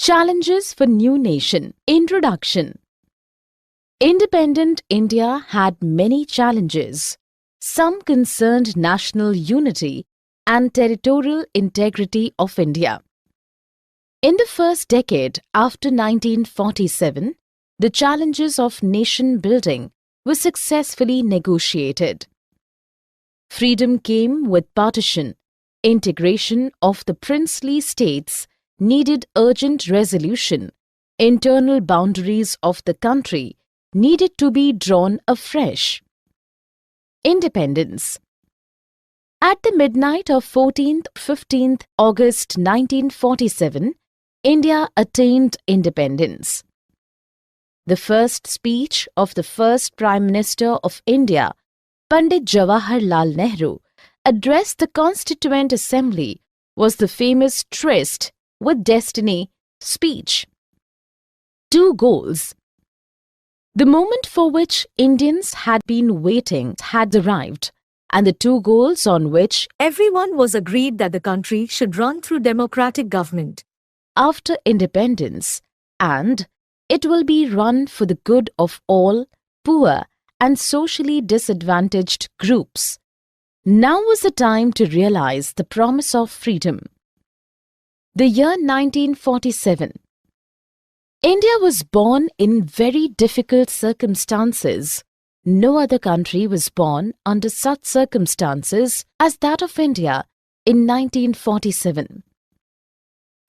Challenges for New Nation. Introduction. Independent India had many challenges. Some concerned national unity and territorial integrity of India. In the first decade after 1947, the challenges of nation building were successfully negotiated. Freedom came with partition. Integration of the princely states needed urgent resolution. Internal boundaries of the country needed to be drawn afresh. Independence. At the midnight of 14th-15th August 1947, India attained independence. The first speech of the first Prime Minister of India, Pandit Jawaharlal Nehru, addressed the Constituent Assembly was the famous Tryst with Destiny speech. Two goals. The moment for which Indians had been waiting had arrived, and the two goals on which everyone was agreed that the country should run through democratic government after independence, and it will be run for the good of all poor and socially disadvantaged groups. Now was the time to realize the promise of freedom. The year 1947. India was born in very difficult circumstances. No other country was born under such circumstances as that of India in 1947.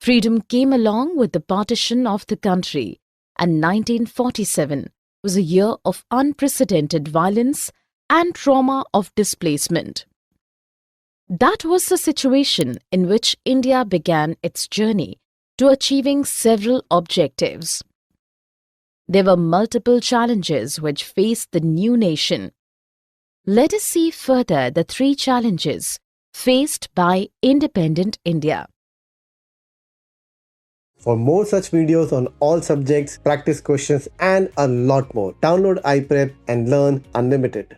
Freedom came along with the partition of the country, and 1947 was a year of unprecedented violence and trauma of displacement. That was the situation in which India began its journey to achieving several objectives. There were multiple challenges which faced the new nation. Let us see further the three challenges faced by independent India. For more such videos on all subjects, practice questions and a lot more, download iPrep and learn unlimited.